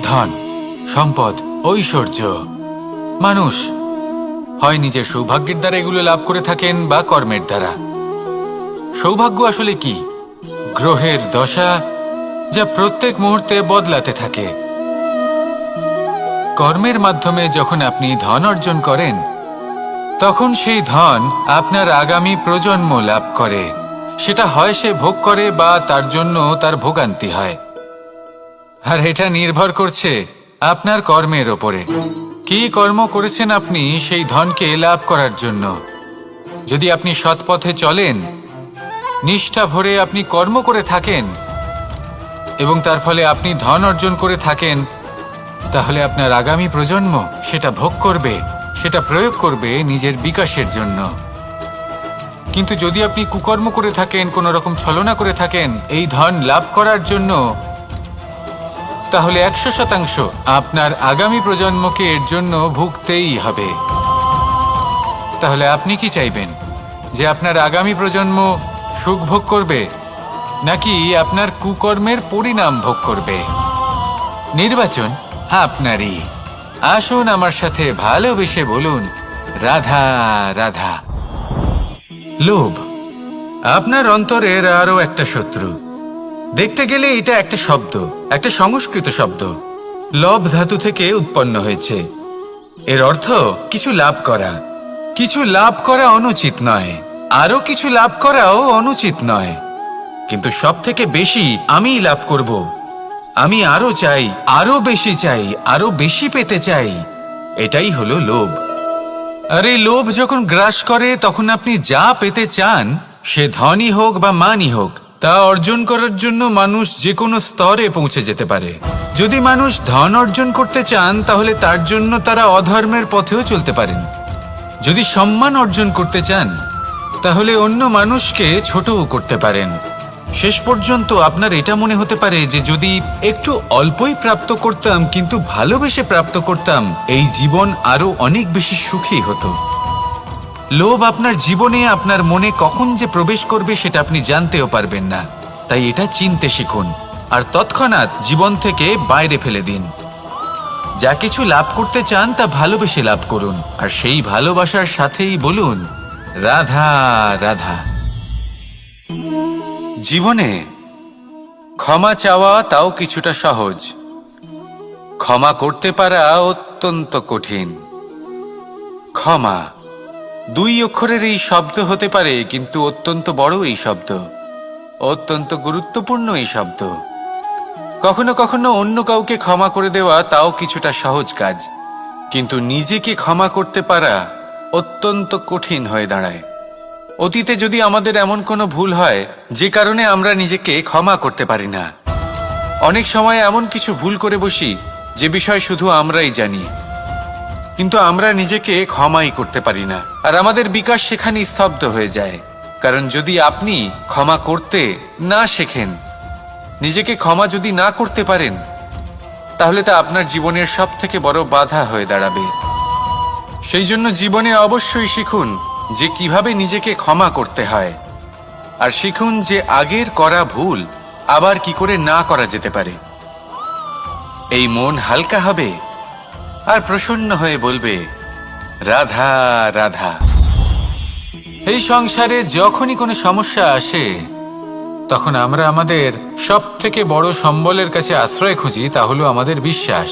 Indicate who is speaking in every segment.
Speaker 1: ধন, সম্পদ, ঐশ্বর্য। মানুষ হয় নিজের সৌভাগ্যের দ্বারা এগুলো লাভ করে থাকেন বা কর্মের দ্বারা। সৌভাগ্য আসলে কি? গ্রহের দশা, যা প্রত্যেক মুহূর্তে বদলাতে থাকে। কর্মের মাধ্যমে যখন আপনি ধন অর্জন করেন, তখন সেই ধন আপনার আগামী প্রজন্ম লাভ করে। সেটা হয় সে ভোগ করে বা তার জন্য তার ভোগান্তি হয়। আর এটা নির্ভর করছে আপনার কর্মের ওপরে। কি কর্ম করেছেন আপনি সেই ধনকে লাভ করার জন্য। যদি আপনি সৎ পথে চলেন, নিষ্ঠা ভরে আপনি কর্ম করে থাকেন এবং তার ফলে আপনি ধন অর্জন করে থাকেন, তাহলে আপনার আগামী প্রজন্ম সেটা ভোগ করবে, সেটা প্রয়োগ করবে নিজের বিকাশের জন্য। কিন্তু যদি আপনি কুকর্ম করে থাকেন, কোনো রকম ছলনা করে থাকেন এই ধন লাভ করার জন্য, তাহলে 100% আপনার আগামী প্রজন্মকে এর জন্য ভুগতেই হবে। তাহলে আপনি কি চাইবেন? যে আপনার আগামী প্রজন্ম সুখ ভোগ করবে, নাকি আপনার কুকর্মের পরিণাম ভোগ করবে? নির্বাচন আপনারই। আসুন আমার সাথে ভালোবেসে বলুন, রাধা রাধা। লোভ আপনার অন্তরের আরো একটা শত্রু। দেখতে গেলে এটা একটা শব্দ, একটা সংস্কৃত শব্দ। লব ধাতু থেকে উৎপন্ন হয়েছে। এর অর্থ কিছু লাভ করা। কিছু লাভ করা অনুচিত নয়, আরো কিছু লাভ করাও অনুচিত নয়, কিন্তু সব থেকে বেশি আমিই লাভ করব। আমি আরো চাই, আরো বেশি চাই, আরো বেশি পেতে চাই। এটাই হলো লোভ। আর এই লোভ যখন গ্রাস করে, তখন আপনি যা পেতে চান, সে ধনই হোক বা মানই হোক, তা অর্জন করার জন্য মানুষ যে কোনো স্তরে পৌঁছে যেতে পারে। যদি মানুষ ধন অর্জন করতে চান, তাহলে তার জন্য তারা অধর্মের পথেও চলতে পারেন। যদি সম্মান অর্জন করতে চান, তাহলে অন্য মানুষকে ছোটও করতে পারেন। শেষ পর্যন্ত আপনার এটা মনে হতে পারে যে যদি একটু অল্পই প্রাপ্ত করতাম, কিন্তু ভালোবেসে প্রাপ্ত করতাম, এই জীবন আরো অনেক বেশি সুখী হতো। লোভ আপনার জীবনে, আপনার মনে কখন যে প্রবেশ করবে সেটা আপনি জানতেও পারবেন না। তাই এটা চিনতে শিখুন আর তৎক্ষণাৎ জীবন থেকে বাইরে ফেলে দিন। যা কিছু লাভ করতে চান তা ভালোবেসে লাভ করুন, আর সেই ভালোবাসার সাথেই বলুন, রাধা রাধা। জীবনে ক্ষমা চাওয়া তাও কিছুটা সহজ, ক্ষমা করতে পারা অত্যন্ত কঠিন। ক্ষমা 2 অক্ষরের এই শব্দ হতে পারে, কিন্তু অত্যন্ত বড় এই শব্দ, অত্যন্ত গুরুত্বপূর্ণ এই শব্দ। কখনো কখনো অন্য কাউকে ক্ষমা করে দেওয়া তাও কিছুটা সহজ কাজ, কিন্তু নিজেকে ক্ষমা করতে পারা অত্যন্ত কঠিন হয়ে দাঁড়ায়। অতীতে যদি আমাদের এমন কোনো ভুল হয় যে কারণে আমরা নিজেকে ক্ষমা করতে পারি না, অনেক সময় এমন কিছু ভুল করে বসি যে বিষয় শুধু আমরাই জানি, কিন্তু আমরা নিজেকে ক্ষমাই করতে পারি না, আর আমাদের বিকাশ সেখানেই স্তব্ধ হয়ে যায়। কারণ যদি আপনি ক্ষমা করতে না শেখেন, নিজেকে ক্ষমা যদি না করতে পারেন, তাহলে তা আপনার জীবনের সব থেকে বড় বাধা হয়ে দাঁড়াবে। সেই জন্য জীবনে অবশ্যই শিখুন যে কিভাবে নিজেকে ক্ষমা করতে হয়, আর শিখুন যে আগের করা ভুল আবার কি করে না করা যেতে পারে। এই মন হালকা হবে আর প্রসন্ন হয়ে বলবে, রাধা রাধা। এই সংসারে যখনই কোনো সমস্যা আসে, তখন আমরা আমাদের সব থেকে বড় সম্বলের কাছে আশ্রয় খুঁজি, তা হলো আমাদের বিশ্বাস।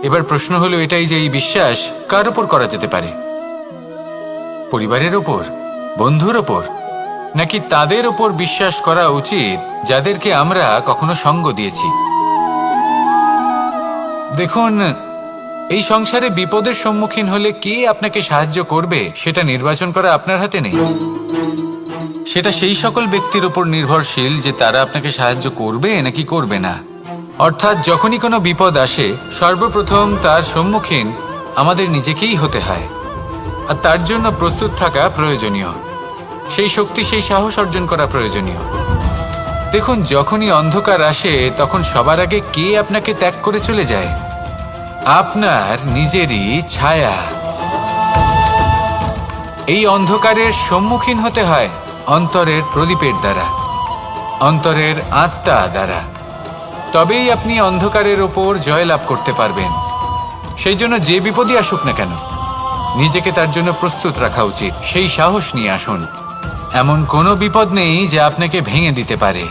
Speaker 1: এবার প্রশ্ন হলো এটাই যে এই বিশ্বাস কার উপর করা যেতে পারে? পরিবারের ওপর, বন্ধুর ওপর, নাকি তাদের ওপর বিশ্বাস করা উচিত যাদেরকে আমরা কখনো সঙ্গ দিয়েছি? দেখুন, এই সংসারে বিপদের সম্মুখীন হলে কে আপনাকে সাহায্য করবে সেটা নির্বাচন করা আপনার হাতে নেই। সেটা সেই সকল ব্যক্তির উপর নির্ভরশীল যে তারা আপনাকে সাহায্য করবে নাকি করবে না। অর্থাৎ যখনই কোনো বিপদ আসে, সর্বপ্রথম তার সম্মুখীন আমাদের নিজেকেই হতে হয়, আর তার জন্য প্রস্তুত থাকা প্রয়োজনীয়। সেই শক্তি, সেই সাহস অর্জন করা প্রয়োজনীয়। দেখুন, যখনই অন্ধকার আসে, তখন সবার আগে কে আপনাকে ত্যাগ করে চলে যায়? আপনার নিজেরই ছায়া। এই অন্ধকারের সম্মুখীন হতে হয় অন্তরের প্রদীপের দ্বারা, অন্তরের আত্মা দ্বারা। তবেই আপনি অন্ধকারের ওপর জয়লাভ করতে পারবেন। সেই জন্য যে বিপদই আসুক না কেন, নিজেকে তার জন্য প্রস্তুত রাখা উচিত। সেই সাহস নিয়ে আসুন। এমন কোনো বিপদ নেই যা আপনাকে ভেঙে দিতে পারে।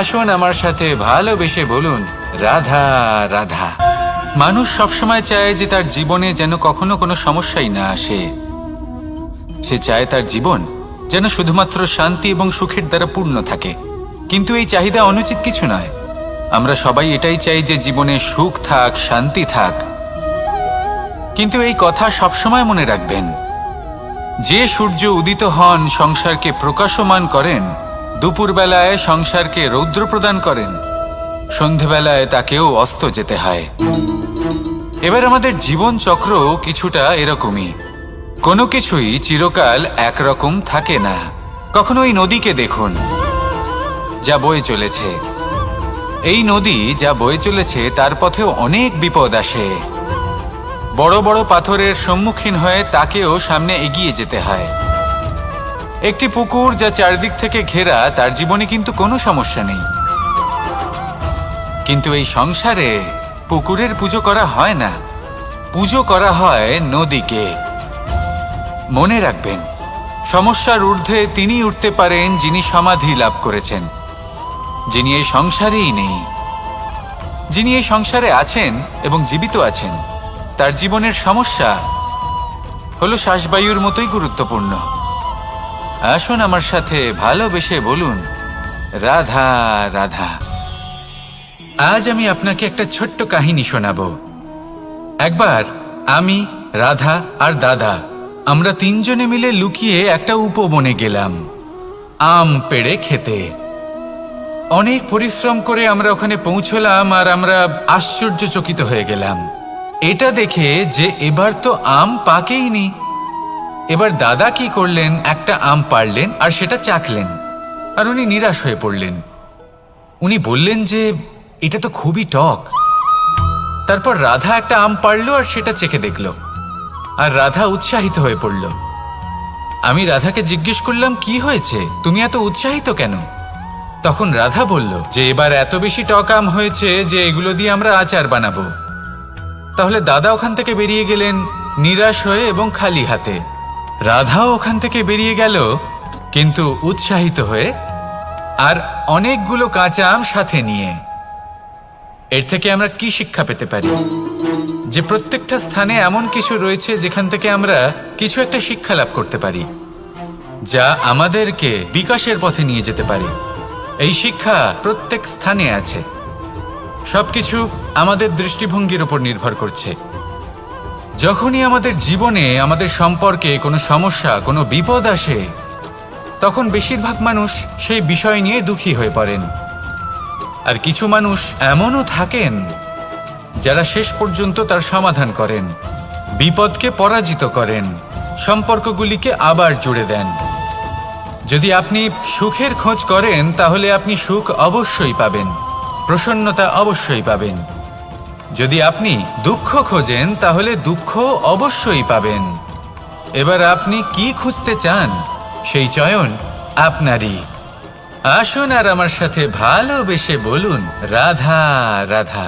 Speaker 1: আসুন আমার সাথে ভালোবেসে বলুন, রাধা রাধা। মানুষ সবসময় চায় যে তার জীবনে যেন কখনো কোনো সমস্যাই না আসে। সে চায় তার জীবন যেন শুধুমাত্র শান্তি এবং সুখের দ্বারা পূর্ণ থাকে। কিন্তু এই চাহিদা অনুচিত কিছু নয়। আমরা সবাই এটাই চাই যে জীবনে সুখ থাক, শান্তি থাক। কিন্তু এই কথা সবসময় মনে রাখবেন, যে সূর্য উদিত হন সংসারকে প্রকাশমান করেন, দুপুরবেলায় সংসারকে রৌদ্র প্রদান করেন, সন্ধেবেলায় তাকেও অস্ত যেতে হয়। এবার আমাদের জীবন চক্র কিছুটা এরকমই। কোনো কিছুই চিরকাল একরকম থাকে না। কখনো এই নদীকে দেখুন যা বয়ে চলেছে। এই নদী যা বয়ে চলেছে তার পথেও অনেক বিপদ আসে। বড় বড় পাথরের সম্মুখীন হয়ে তাকেও সামনে এগিয়ে যেতে হয়। একটি পুকুর যা চারদিক থেকে ঘেরা, তার জীবনে কিন্তু কোনো সমস্যা নেই। কিন্তু এই সংসারে পুকুরের পুজো করা হয় না, পুজো করা হয় নদীকে। মনে রাখবেন, সমস্যার ঊর্ধ্বে তিনি উঠতে পারেন যিনি সমাধি লাভ করেছেন, যিনি এই সংসারেই নেই। যিনি এই সংসারে আছেন এবং জীবিত আছেন, তার জীবনের সমস্যা হলো শ্বাসবায়ুর মতোই গুরুত্বপূর্ণ। আসুন আমার সাথে ভালোবেসে বলুন, রাধা রাধা। আজ আমি আপনাকে একটা ছোট্ট কাহিনী শোনাবো। একবার আমি, রাধা আর দাদা, আমরা তিনজনে মিলে লুকিয়ে একটা উপবনে গেলাম আম পেড়ে খেতে। অনেক পরিশ্রম করে আমরা ওখানে পৌঁছলাম আর আমরা আশ্চর্যচকিত হয়ে গেলাম এটা দেখে যে এবার তো আম পাকেইনি। এবার দাদা কি করলেন, একটা আম পাড়লেন আর সেটা চাখলেন, আর উনি নিরাশ হয়ে পড়লেন। উনি বললেন যে এটা তো খুবই টক। তারপর রাধা একটা আম পাড়লো আর সেটা চেখে দেখলো, আর রাধা উৎসাহিত হয়ে পড়ল। আমি রাধাকে জিজ্ঞেস করলাম, কি হয়েছে, তুমি এত উৎসাহিত কেন? তখন রাধা বলল যে এবার এত বেশি টক আম হয়েছে যে এগুলো দিয়ে আমরা আচার বানাবো। তাহলে দাদা ওখান থেকে বেরিয়ে গেলেন নিরাশ হয়ে এবং খালি হাতে। রাধাও ওখান থেকে বেরিয়ে গেল কিন্তু উৎসাহিত হয়ে, আর অনেকগুলো কাঁচা আম সাথে নিয়ে। এর থেকে আমরা কি শিক্ষা পেতে পারি? যে প্রত্যেকটা স্থানে এমন কিছু রয়েছে যেখান থেকে আমরা কিছু একটা শিক্ষা লাভ করতে পারি, যা আমাদেরকে বিকাশের পথে নিয়ে যেতে পারে। এই শিক্ষা প্রত্যেক স্থানে আছে। সবকিছু আমাদের দৃষ্টিভঙ্গির উপর নির্ভর করছে। যখনই আমাদের জীবনে, আমাদের সম্পর্কে কোনো সমস্যা, কোনো বিপদ আসে, তখন বেশিরভাগ মানুষ সেই বিষয় নিয়ে দুঃখী হয়ে পড়েন। আর কিছু মানুষ এমনও থাকেন যারা শেষ পর্যন্ত তার সমাধান করেন, বিপদকে পরাজিত করেন, সম্পর্কগুলিকে আবার জুড়ে দেন। যদি আপনি সুখের খোঁজ করেন তাহলে আপনি সুখ অবশ্যই পাবেন, প্রসন্নতা অবশ্যই পাবেন। যদি আপনি দুঃখ খোঁজেন তাহলে দুঃখ অবশ্যই পাবেন। এবার আপনি কি খুঁজতে চান, সেই চয়ন আপনারই। আসুন আর আমার সাথে ভালোবেসে বলুন, রাধা রাধা।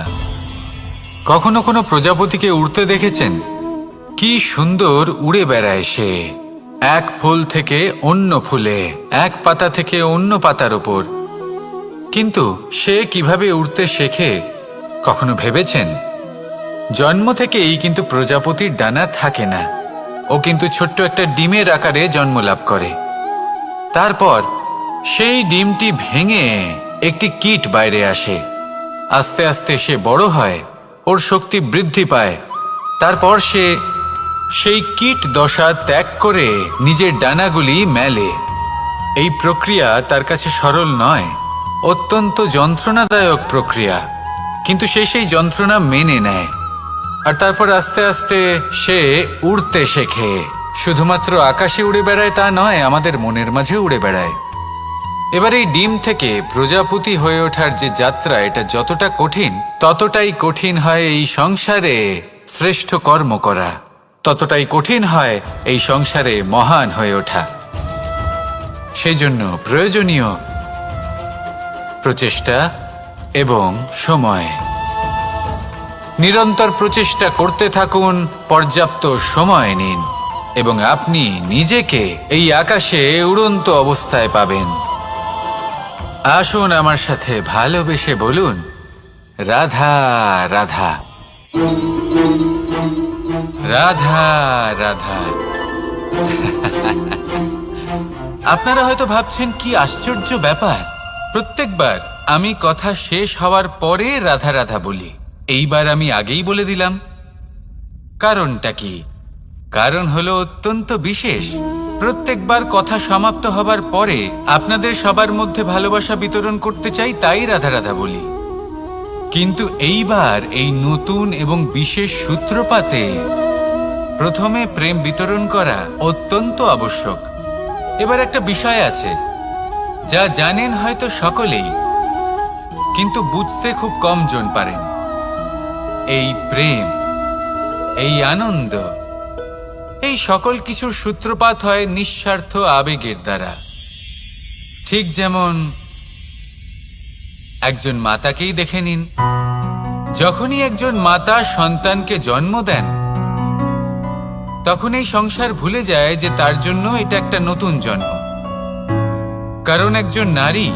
Speaker 1: কখনো কোনো প্রজাপতিকে উড়তে দেখেছেন? কি সুন্দর উড়ে বেড়ায় সে, এক ফুল থেকে অন্য ফুলে, এক পাতা থেকে অন্য পাতার ওপর। কিন্তু সে কিভাবে উড়তে শেখে কখনো ভেবেছেন? জন্ম থেকেই কিন্তু প্রজাপতির ডানা থাকে না। ও কিন্তু ছোট্ট একটা ডিমের আকারে জন্ম লাভ করে। তারপর সেই ডিমটি ভেঙে একটি কীট বাইরে আসে। আস্তে আস্তে সে বড় হয়, ওর শক্তি বৃদ্ধি পায়। তারপর সে সেই কীট দশা ত্যাগ করে নিজের ডানাগুলি মেলে। এই প্রক্রিয়া তার কাছে সরল নয়, অত্যন্ত যন্ত্রণাদায়ক প্রক্রিয়া, কিন্তু সে সেই যন্ত্রণা মেনে নেয়। আর তারপর আস্তে আস্তে সে উড়তে শেখে। শুধুমাত্র আকাশে উড়ে বেড়ায় তা নয়, আমাদের মনের মাঝে উড়ে বেড়ায়। এবার এই ডিম থেকে প্রজাপতি হয়ে ওঠার যে যাত্রা, এটা যতটা কঠিন, ততটাই কঠিন হয় এই সংসারে শ্রেষ্ঠ কর্ম করা, ততটাই কঠিন হয় এই সংসারে মহান হয়ে ওঠা। সেই জন্য প্রয়োজনীয় প্রচেষ্টা, এবং সময়। নিরন্তর প্রচেষ্টা করতে থাকুন, পর্যাপ্ত সময় নিন এবং আপনি নিজেকে এই আকাশে উড়ন্ত অবস্থায় পাবেন। আসুন আমার সাথে ভালোবেসে বলুন, রাধা রাধা, রাধা রাধা। আপনারা হয়তো ভাবছেন কি আশ্চর্য ব্যাপার, প্রত্যেকবার আমি কথা শেষ হওয়ার পরে রাধা রাধা বলি। এইবার আমি আগেই বলে দিলাম। কারণটা কি? কারণ হলো অত্যন্ত বিশেষ। প্রত্যেকবার কথা সমাপ্ত হবার পরে আপনাদের সবার মধ্যে ভালোবাসা বিতরণ করতে চাই, তাই রাধা রাধা বলি। কিন্তু এইবার এই নতুন এবং বিশেষ সূত্রপাতে প্রথমে প্রেম বিতরণ করা অত্যন্ত আবশ্যক। এবার একটা বিষয় আছে যা জানেন হয়তো সকলেই, কিন্তু বুঝতে খুব কম জন পারেন। এই প্রেম, এই আনন্দ, এই সকল কিছুর সূত্রপাত হয় নিঃস্বার্থ আবেগের দ্বারা। ঠিক যেমন একজন মাতাকেই দেখে নিন। যখনই একজন মাতা সন্তানকে জন্ম দেন, তখন এই সংসার ভুলে যায় যে তার জন্য এটা একটা নতুন জন্ম। কারণ একজন নারী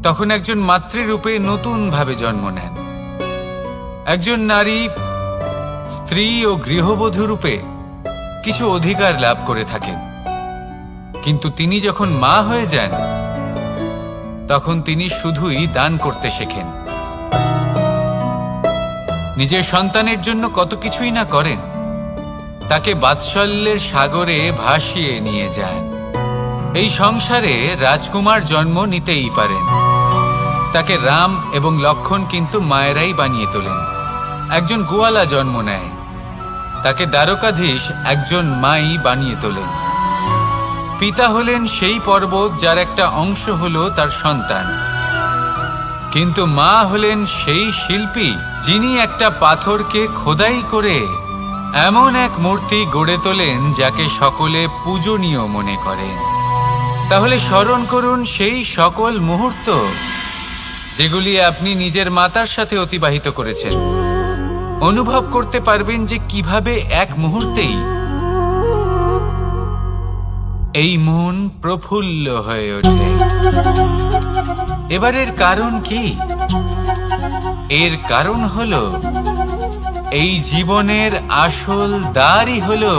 Speaker 1: তখন একজন মাতৃরূপে নতুনভাবে জন্ম নেন। একজন নারী স্ত্রী ও গৃহবধূ রূপে কিছু অধিকার লাভ করে থাকেন, কিন্তু তিনি যখন মা হয়ে যান তখন তিনি শুধুই দান করতে শেখেন। নিজের সন্তানের জন্য কত কিছুই না করেন, তাকে বাৎসল্যের সাগরে ভাসিয়ে নিয়ে যান। এই সংসারে রাজকুমার জন্ম নিতেই পারেন, তাকে রাম এবং লক্ষণ কিন্তু মায়েরাই বানিয়ে তোলেন। একজন গোয়ালা জন্ম নেয়, তাকে দ্বারকাধীশ একজন মাই বানিয়ে তোলেন। পিতা হলেন সেই পর্বত যার একটা অংশ হলো তার সন্তান, কিন্তু মা হলেন সেই শিল্পী যিনি একটা পাথরকে খোদাই করে এমন এক মূর্তি গড়ে তোলেন যাকে সকলে পূজনীয় মনে করেন। তাহলে স্মরণ করুন সেই সকল মুহূর্ত যেগুলি আপনি নিজের মাতার সাথে অতিবাহিত করেছেন। অনুভব করতে পারবেন যে কিভাবে এক মুহূর্তেই এই মন প্রফুল্ল হয়ে ওঠে। এবারের কারণ কি? এর কারণ হলো এই জীবনের আসল দ্বারই হলো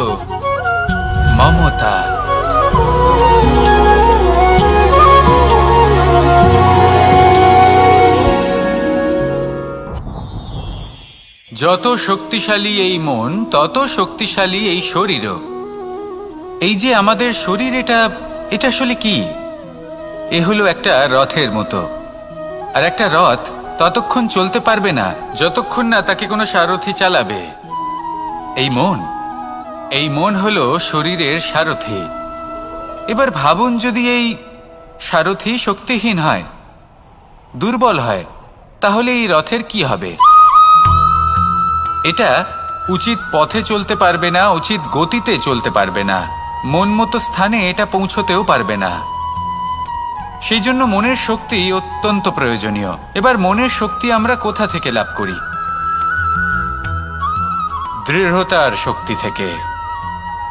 Speaker 1: মমতা। যত শক্তিশালী এই মন, তত শক্তিশালী এই শরীরও। এই যে আমাদের শরীর, এটা আসলে কি? এ হলো একটা রথের মতো। আর একটা রথ ততক্ষণ চলতে পারবে না যতক্ষণ না তাকে কোনো সারথি চালাবে। এই মন হলো শরীরের সারথি। এবার ভাবুন, যদি এই সারথি শক্তিহীন হয়, দুর্বল হয়, তাহলে এই রথের কি হবে? এটা উচিত পথে চলতে পারবে না, উচিত গতিতে চলতে পারবে না, মন মতো স্থানে এটা পৌঁছতেও পারবে না। সেই জন্য মনের শক্তি অত্যন্ত প্রয়োজনীয়। এবার মনের শক্তি আমরা কোথা থেকে লাভ করি? দৃঢ়তার শক্তি থেকে।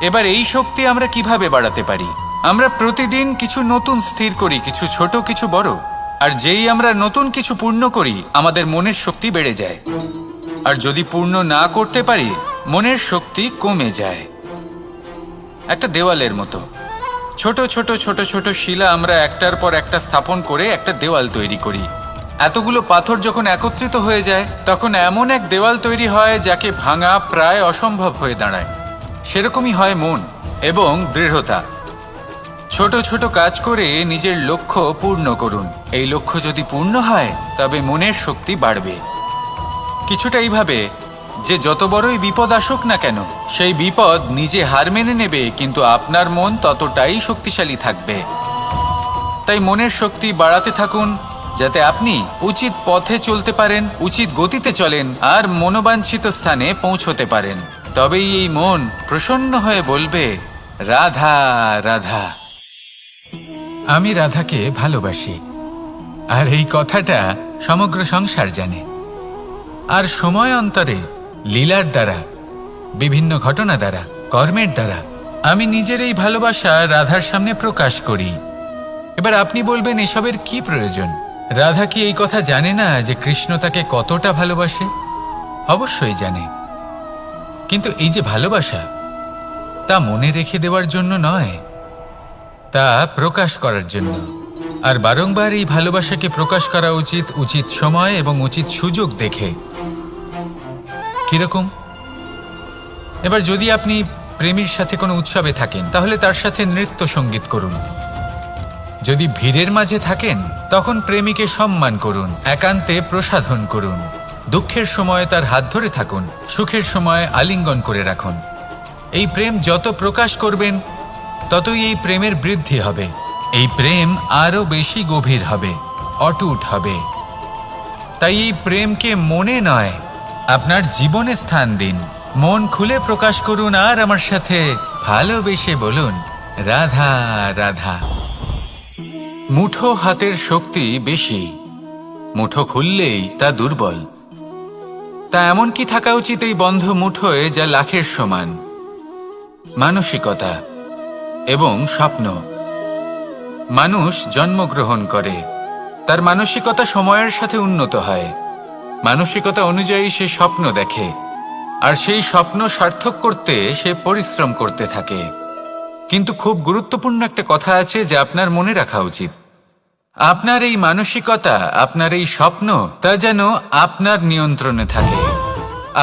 Speaker 1: এবার এই শক্তি আমরা কিভাবে বাড়াতে পারি? আমরা প্রতিদিন কিছু নতুন স্থির করি, কিছু ছোট কিছু বড়। আর যেই আমরা নতুন কিছু পূর্ণ করি, আমাদের মনের শক্তি বেড়ে যায়। আর যদি পূর্ণ না করতে পারি, মনের শক্তি কমে যায়। একটা দেওয়ালের মতো ছোট ছোট ছোট ছোট শিলা আমরা একটার পর একটা স্থাপন করে একটা দেওয়াল তৈরি করি। এতগুলো পাথর যখন একত্রিত হয়ে যায়, তখন এমন এক দেওয়াল তৈরি হয় যাকে ভাঙা প্রায় অসম্ভব হয়ে দাঁড়ায়। সেরকমই হয় মন এবং দৃঢ়তা। ছোট ছোট কাজ করে নিজের লক্ষ্য পূর্ণ করুন। এই লক্ষ্য যদি পূর্ণ হয়, তবে মনের শক্তি বাড়বে। কিছুটা এইভাবে যে যত বড়ই বিপদ আসুক না কেন, সেই বিপদ নিজে হার মেনে নেবে, কিন্তু আপনার মন ততটাই শক্তিশালী থাকবে। তাই মনের শক্তি বাড়াতে থাকুন, যাতে আপনি উচিত পথে চলতে পারেন, উচিত গতিতে চলেন আর মনোবাঞ্ছিত স্থানে পৌঁছতে পারেন। তবেই এই মন প্রসন্ন হয়ে বলবে, রাধা রাধা। আমি রাধাকে ভালোবাসি। আর এই কথাটা সমগ্র সংসার জানে। আর সময় অন্তরে লীলার দ্বারা, বিভিন্ন ঘটনা দ্বারা, কর্মের দ্বারা আমি নিজের এই ভালোবাসা রাধার সামনে প্রকাশ করি। এবার আপনি বলবেন, এসবের কি প্রয়োজন? রাধা কি এই কথা জানে না যে কৃষ্ণ তাকে কতটা ভালোবাসে? অবশ্যই জানে, কিন্তু এই যে ভালোবাসা, তা মনে রেখে দেওয়ার জন্য নয়, তা প্রকাশ করার জন্য। আর বারংবার এই ভালোবাসাকে প্রকাশ করা উচিত, উচিত সময় এবং উচিত সুযোগ দেখে। কিরকম? এবার যদি আপনি প্রেমীর সাথে কোনো উৎসবে থাকেন, তাহলে তার সাথে নৃত্য সঙ্গীত করুন। যদি ভিড়ের মাঝে থাকেন, তখন প্রেমীকে সম্মান করুন, একান্তে প্রসাধন করুন। দুঃখের সময় তার হাত ধরে থাকুন, সুখের সময় আলিঙ্গন করে রাখুন। এই প্রেম যত প্রকাশ করবেন, ততই এই প্রেমের বৃদ্ধি হবে। এই প্রেম আরো বেশি গভীর হবে, অটুট হবে। তাই এই প্রেমকে মনে নয়, আপনার জীবনে স্থান দিন। মন খুলে প্রকাশ করুন আর আমার সাথে ভালোবেসে বলুন, রাধা রাধা। মুঠো হাতের শক্তি বেশি, মুঠো খুললেই তা দুর্বল। তা এমন কি থাকা উচিত এই বন্ধ মুঠোয়, যা লাখের সমান? মানসিকতা এবং স্বপ্ন। মানুষ জন্মগ্রহণ করে, তার মানসিকতা সময়ের সাথে উন্নত হয়। মানসিকতা অনুযায়ী সে স্বপ্ন দেখে, আর সেই স্বপ্ন সার্থক করতে সে পরিশ্রম করতে থাকে। কিন্তু খুব গুরুত্বপূর্ণ একটা কথা আছে যা আপনার মনে রাখা উচিত। আপনার এই মানসিকতা, আপনার এই স্বপ্ন, তা যেন আপনার নিয়ন্ত্রণে থাকে।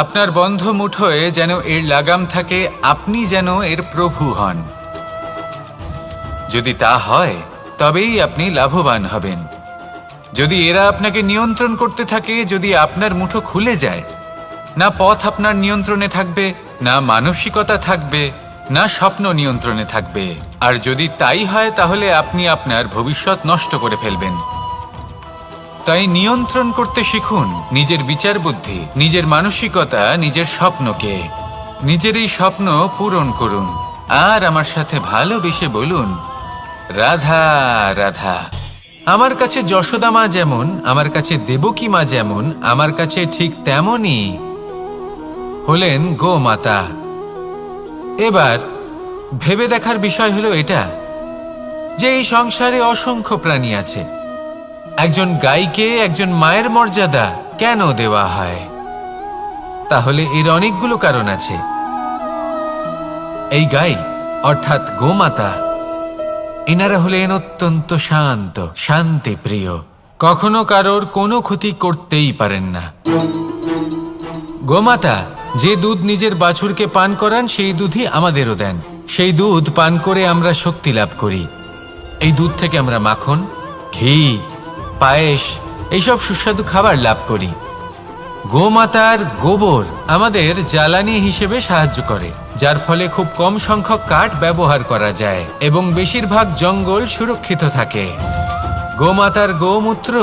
Speaker 1: আপনার বন্ধ মুঠোয় যেন এর লাগাম থাকে, আপনি যেন এর প্রভু হন। যদি তা হয়, তবেই আপনি লাভবান হবেন। যদি এরা আপনাকে নিয়ন্ত্রণ করতে থাকে, যদি আপনার মুঠো খুলে যায়, না পথ আপনার নিয়ন্ত্রণে থাকবে, না মানসিকতা থাকবে, না স্বপ্ন নিয়ন্ত্রণে থাকবে। আর যদি তাই হয়, তাহলে আপনি আপনার ভবিষ্যৎ নষ্ট করে ফেলবেন। তাই নিয়ন্ত্রণ করতে শিখুন নিজের বিচার বুদ্ধি, নিজের মানসিকতা, নিজের স্বপ্নকে। নিজের এই স্বপ্ন পূরণ করুন আর আমার সাথে ভালোবেসে বলুন, রাধা রাধা। আমার কাছে যশোদা মা যেমন, আমার কাছে দেবকী মা যেমন, আমার কাছে ঠিক তেমনই হলেন গোমাতা। এবার ভেবে দেখার বিষয় হলো এটা, যে এই সংসারে অসংখ্য প্রাণী আছে। একজন গাইকে একজন মায়ের মর্যাদা কেন দেওয়া হয়? তাহলে এর অনেকগুলো কারণ আছে। এই গাই অর্থাৎ গোমাতা, এনারা হলেন অত্যন্ত শান্ত, শান্তি প্রিয়, কখনো কারোর কোনো ক্ষতি করতেই পারেন না। গোমাতা যে দুধ নিজের বাছুরকে পান করান, সেই দুধই আমাদেরও দেন। সেই দুধ পান করে আমরা শক্তি লাভ করি। এই দুধ থেকে আমরা মাখন, ঘি, পায়েস, এইসব সুস্বাদু খাবার লাভ করি। গোমাতার গোবর আমাদের জ্বালানি হিসেবে সাহায্য করে, যার ফলে খুব কম সংখ্যক কাঠ ব্যবহার করা যায় এবং বেশিরভাগ জঙ্গল সুরক্ষিত থাকে। গোমাতার গোমূত্র,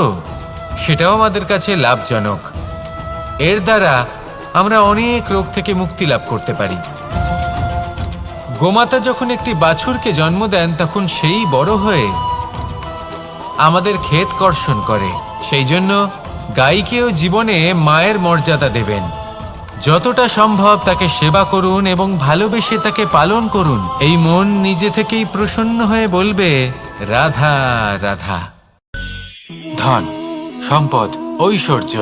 Speaker 1: সেটাও আমাদের কাছে লাভজনক। এর দ্বারা আমরা অনেক রোগ থেকে মুক্তি লাভ করতে পারি। গোমাতা যখন একটি বাছুরকে জন্ম দেন, তখন সেই বড় হয়ে আমাদের ক্ষেত কর্ষণ করে। সেই জন্য গাইকেও জীবনে মায়ের মর্যাদা দেবেন। যতটা সম্ভব তাকে সেবা করুন এবং ভালোবেসে তাকে পালন করুন। এই মন নিজে থেকেই প্রসন্ন হয়ে বলবে, রাধা রাধা। ধন, সম্পদ, ঐশ্বর্য,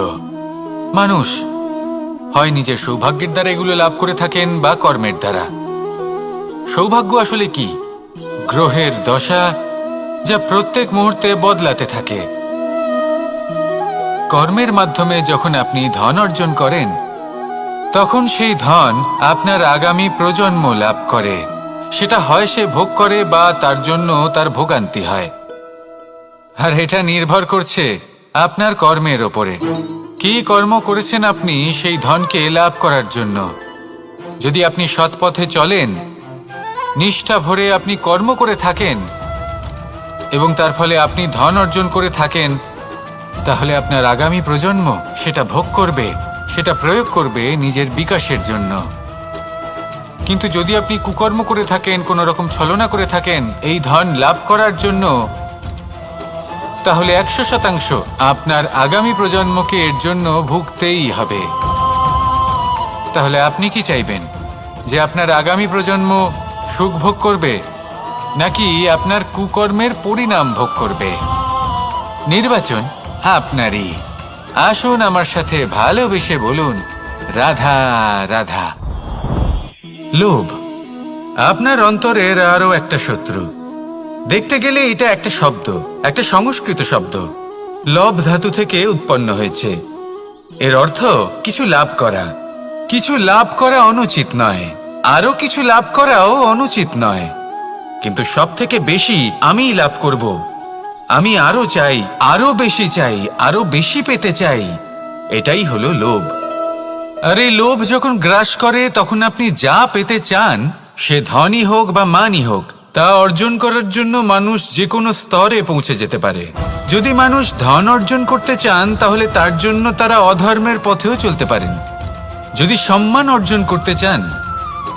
Speaker 1: মানুষ হয় নিজের সৌভাগ্যের দ্বারা এগুলো লাভ করে থাকেন বা কর্মের দ্বারা। সৌভাগ্য আসলে কি? গ্রহের দশা, যা প্রত্যেক মুহূর্তে বদলাতে থাকে। কর্মের মাধ্যমে যখন আপনি ধন অর্জন করেন, তখন সেই ধন আপনার আগামী প্রজন্ম লাভ করে। সেটা হয় সে ভোগ করে বা তার জন্য তার ভোগান্তি হয়। আর এটা নির্ভর করছে আপনার কর্মের ওপরে। কি কর্ম করেছেন আপনি সেই ধনকে লাভ করার জন্য? যদি আপনি সৎ পথে চলেন, নিষ্ঠা ভরে আপনি কর্ম করে থাকেন এবং তার ফলে আপনি ধন অর্জন করে থাকেন, তাহলে আপনার আগামী প্রজন্ম সেটা ভোগ করবে, সেটা প্রয়োগ করবে নিজের বিকাশের জন্য। কিন্তু যদি আপনি কুকর্ম করে থাকেন, কোনো রকম ছলনা করে থাকেন এই ধন লাভ করার জন্য, তাহলে 100% আপনার আগামী প্রজন্মকে এর জন্য ভুগতেই হবে। তাহলে আপনি কি চাইবেন, যে আপনার আগামী প্রজন্ম সুখ ভোগ করবে নাকি আপনার কুকর্মের পরিণাম ভোগ করবে? নির্বাচন আপনারই। আসুন আমার সাথে ভালোবেসে বলুন, রাধা রাধা। লোভ আপনার অন্তরের আরো একটা শত্রু। দেখতে গেলে এটা একটা শব্দ, একটা সংস্কৃত শব্দ, লব ধাতু থেকে উৎপন্ন হয়েছে। এর অর্থ কিছু লাভ করা। কিছু লাভ করা অনুচিত নয়, আরো কিছু লাভ করাও অনুচিত নয়, কিন্তু সব থেকে বেশি আমিই লাভ করব, আমি আরো চাই, আরো বেশি চাই, আরো বেশি পেতে চাই, এটাই হলো লোভ। আর এই লোভ যখন গ্রাস করে তখন আপনি যা পেতে চান, সে ধনই হোক বা মানই হোক, তা অর্জন করার জন্য মানুষ যে কোনো স্তরে পৌঁছে যেতে পারে। যদি মানুষ ধন অর্জন করতে চান তাহলে তার জন্য তারা অধর্মের পথেও চলতে পারেন। যদি সম্মান অর্জন করতে চান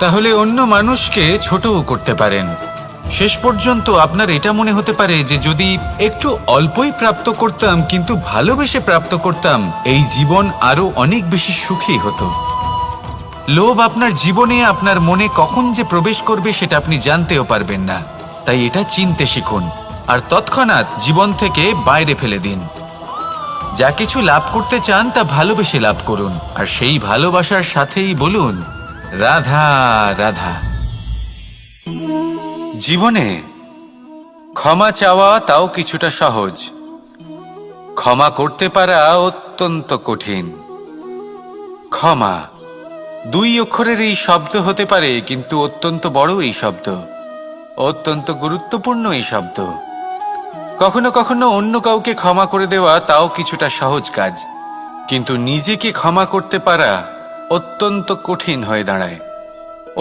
Speaker 1: তাহলে অন্য মানুষকে ছোটও করতে পারেন। শেষ পর্যন্ত আপনার এটা মনে হতে পারে যে যদি একটু অল্পই প্রাপ্ত করতাম, কিন্তু ভালোবেসে প্রাপ্ত করতাম, এই জীবন আরো অনেক বেশি সুখী হতো। লোভ আপনার জীবনে, আপনার মনে কখন যে প্রবেশ করবে সেটা আপনি জানতেও পারবেন না। তাই এটা চিনতে শিখুন আর তৎক্ষণাৎ জীবন থেকে বাইরে ফেলে দিন। যা কিছু লাভ করতে চান তা ভালোবেসে লাভ করুন, আর সেই ভালোবাসার সাথেই বলুন, রাধা রাধা। জীবনে ক্ষমা চাওয়া তাও কিছুটা সহজ, ক্ষমা করতে পারা অত্যন্ত কঠিন। ক্ষমা 2 অক্ষরের এই শব্দ হতে পারে, কিন্তু অত্যন্ত বড় এই শব্দ, অত্যন্ত গুরুত্বপূর্ণ এই শব্দ। কখনো কখনো অন্য কাউকে ক্ষমা করে দেওয়া তাও কিছুটা সহজ কাজ, কিন্তু নিজেকে ক্ষমা করতে পারা অত্যন্ত কঠিন হয়ে দাঁড়ায়।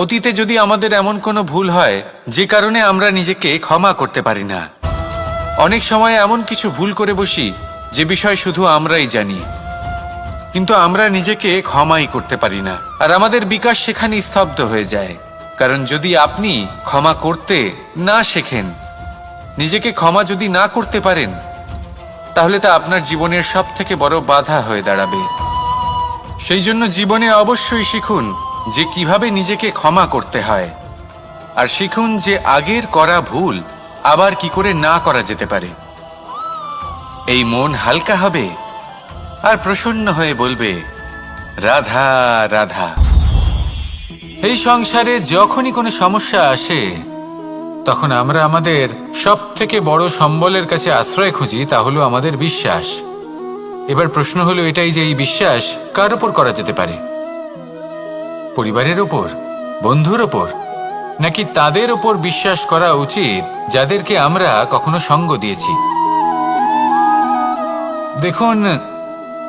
Speaker 1: অতীতে যদি আমাদের এমন কোনো ভুল হয় যে কারণে আমরা নিজেকে ক্ষমা করতে পারি না, অনেক সময় এমন কিছু ভুল করে বসি যে বিষয় শুধু আমরাই জানি, কিন্তু আমরা নিজেকে ক্ষমাই করতে পারি না, আর আমাদের বিকাশ সেখানে স্তব্ধ হয়ে যায়। কারণ যদি আপনি ক্ষমা করতে না শেখেন, নিজেকে ক্ষমা যদি না করতে পারেন, তাহলে তা আপনার জীবনের সবথেকে বড় বাধা হয়ে দাঁড়াবে। সেই জন্য জীবনে অবশ্যই শিখুন যে কিভাবে নিজেকে ক্ষমা করতে হয়, আর শিখুন যে আগের করা ভুল আবার কি করে না করা যেতে পারে। এই মন হালকা হবে আর প্রসন্ন হয়ে বলবে, রাধা রাধা। এই সংসারে যখনই কোনো সমস্যা আসে তখন আমরা আমাদের সব থেকে বড় সম্বলের কাছে আশ্রয় খুঁজি, তা হলো আমাদের বিশ্বাস। এবার প্রশ্ন হলো এটাই যে এই বিশ্বাস কার উপর করা যেতে পারে? পরিবারের ওপর, বন্ধুর ওপর, নাকি তাদের ওপর বিশ্বাস করা উচিত যাদেরকে আমরা কখনো সঙ্গ দিয়েছি? দেখুন,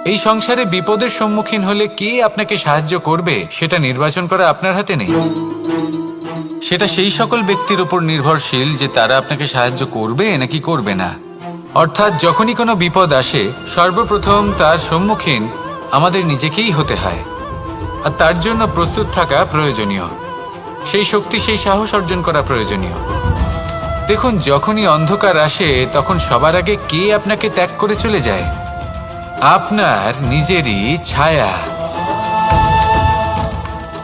Speaker 1: এই সংসারে বিপদের সম্মুখীন হলে কে আপনাকে সাহায্য করবে সেটা নির্বাচন করা আপনার হাতে নেই। সেটা সেই সকল ব্যক্তির উপর নির্ভরশীল যে তারা আপনাকে সাহায্য করবে নাকি করবে না। অর্থাৎ যখনই কোনো বিপদ আসে সর্বপ্রথম তার সম্মুখীন আমাদের নিজেকেই হতে হয়, আর তার জন্য প্রস্তুত থাকা প্রয়োজনীয়, সেই শক্তি, সেই সাহস অর্জন করা প্রয়োজনীয়। দেখুন, যখনই অন্ধকার আসে তখন সবার আগে কে আপনাকে ত্যাগ করে চলে যায়? আপনার নিজেরই ছায়া।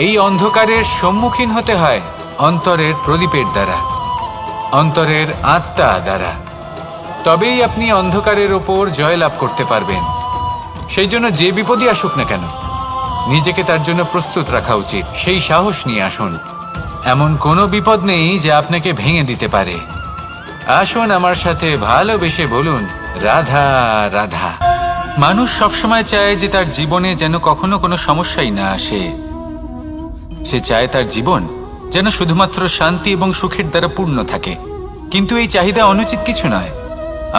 Speaker 1: এই অন্ধকারের সম্মুখীন হতে হয় অন্তরের প্রদীপের দ্বারা, অন্তরের আত্মা দ্বারা। তবেই আপনি অন্ধকারের ওপর জয়লাভ করতে পারবেন। সেই জন্য যে বিপদই আসুক না কেন, নিজেকে তার জন্য প্রস্তুত রাখা উচিত। সেই সাহস নিয়ে আসুন। এমন কোনো বিপদ নেই যে আপনাকে ভেঙে দিতে পারে। আসুন আমার সাথে ভালোবেসে বলুন, রাধা রাধা। মানুষ সবসময় চায় যে তার জীবনে যেন কখনো কোনো সমস্যাই না আসে। সে চায় তার জীবন যেন শুধুমাত্র শান্তি এবং সুখের দ্বারা পূর্ণ থাকে। কিন্তু এই চাহিদা অনুচিত কিছু নয়।